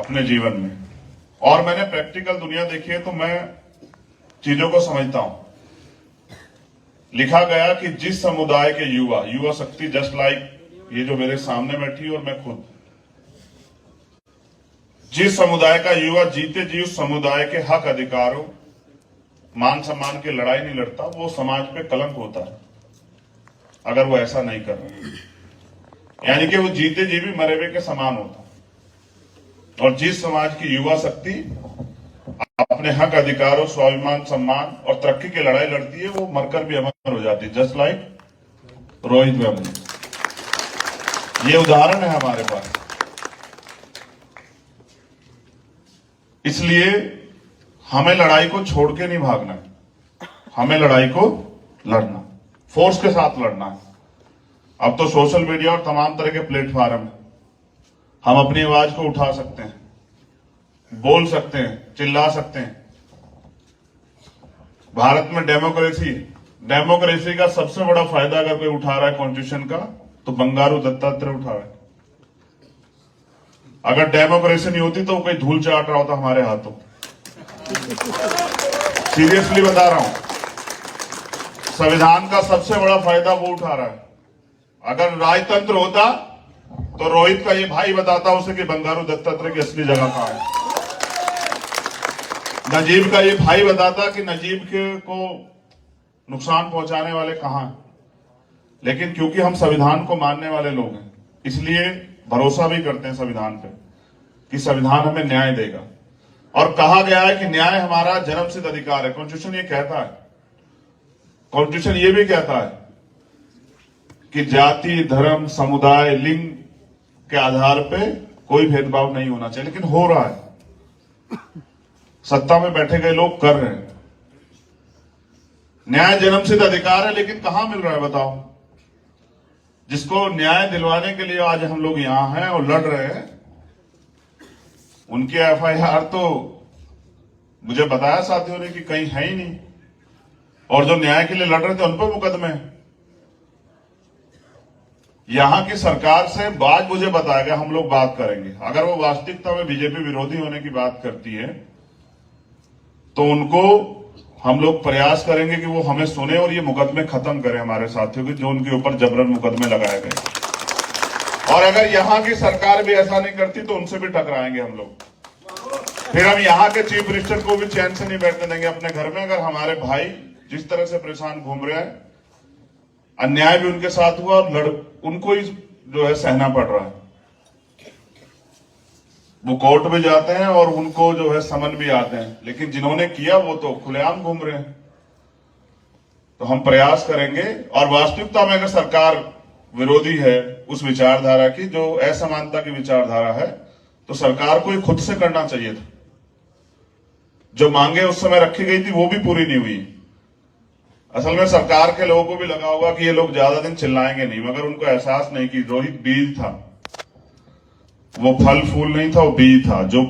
अपने जीवन में, और मैंने प्रैक्टिकल दुनिया देखी है तो मैं चीजों को समझता हूं। लिखा गया कि जिस समुदाय के युवा शक्ति, जस्ट लाइक ये जो मेरे सामने बैठी और मैं खुद, जिस समुदाय का युवा जीते जी उस समुदाय के हक अधिकारों मान सम्मान की लड़ाई नहीं लड़ता, वो समाज पे कलंक होता है अगर वो ऐसा नहीं कर रहा। यानी कि वो जीते जी भी मरे हुए के समान होता। और जिस समाज की युवा शक्ति अपने हक अधिकारों, स्वाभिमान, सम्मान और तरक्की की लड़ाई लड़ती है, वो मरकर भी अमर हो जाती है, जस्ट लाइक रोहित वेमुला। ये उदाहरण है हमारे पास। इसलिए हमें लड़ाई को छोड़ के नहीं भागना है, हमें लड़ाई को लड़ना, फोर्स के साथ लड़ना है। अब तो सोशल मीडिया और तमाम तरह के प्लेटफॉर्म है, हम अपनी आवाज को उठा सकते हैं, बोल सकते हैं, चिल्ला सकते हैं। भारत में डेमोक्रेसी का सबसे बड़ा फायदा अगर कोई उठा रहा है कॉन्स्टिट्यूशन का, तो बंगारू दत्तात्रेय उठा रहा है। अगर डेमोक्रेसी नहीं होती तो कोई धूल चाट रहा होता हमारे हाथों। सीरियसली बता रहा हूं, संविधान का सबसे बड़ा फायदा वो उठा रहा है। अगर राजतंत्र होता तो रोहित का ये भाई बताता उसे कि बंगारू दत्तात्रेय की असली जगह कहां है। नजीब का ये भाई बताता कि नजीब को नुकसान पहुंचाने वाले कहां हैं। लेकिन क्योंकि हम संविधान को मानने वाले लोग हैं, इसलिए भरोसा भी करते हैं संविधान पे कि संविधान हमें न्याय देगा। और कहा गया है कि न्याय हमारा जन्मसिद्ध अधिकार है। कॉन्स्टिट्यूशन ये कहता है, कॉन्स्टिट्यूशन ये भी कहता है कि जाति, धर्म, समुदाय, लिंग के आधार पे कोई भेदभाव नहीं होना चाहिए। लेकिन हो रहा है, सत्ता में बैठे गए लोग कर रहे हैं। न्याय जन्मसिद्ध अधिकार है, लेकिन कहां मिल रहा है बताओ। जिसको न्याय दिलवाने के लिए आज हम लोग यहां हैं और लड़ रहे हैं, उनकी एफआईआर तो मुझे बताया साथियों ने कि कहीं है ही नहीं, और जो न्याय के लिए लड़ रहे थे उन पर मुकदमे हैं। यहां की सरकार से बात मुझे बताया गया, हम लोग बात करेंगे। अगर वो वास्तविकता में बीजेपी विरोधी होने की बात करती है तो उनको हम लोग प्रयास करेंगे कि वो हमें सुने और ये मुकदमे खत्म करें हमारे साथियों के, जो उनके ऊपर जबरन मुकदमे लगाए गए। और अगर यहां की सरकार भी ऐसा नहीं करती तो उनसे भी टकराएंगे हम लोग। फिर हम यहां के चीफ मिनिस्टर को भी चैन से नहीं बैठने देंगे अपने घर में, अगर हमारे भाई जिस तरह से परेशान घूम रहे हैं, अन्याय भी उनके साथ हुआ और उनको ही जो है सहना पड़ रहा है। वो कोर्ट में जाते हैं और उनको जो है समन भी आते हैं, लेकिन जिन्होंने किया वो तो खुलेआम घूम रहे हैं। तो हम प्रयास करेंगे, और वास्तविकता में अगर सरकार विरोधी है उस विचारधारा की, जो असमानता की विचारधारा है, तो सरकार को ये खुद से करना चाहिए था। जो मांगे उस समय रखी गई थी वो भी पूरी नहीं हुई। असल में सरकार के लोगों को भी लगा होगा कि ये लोग ज्यादा दिन चिल्लाएंगे नहीं, मगर उनको एहसास नहीं कि रोहित बीज था, वो फल फूल नहीं था, वो बीज था। जो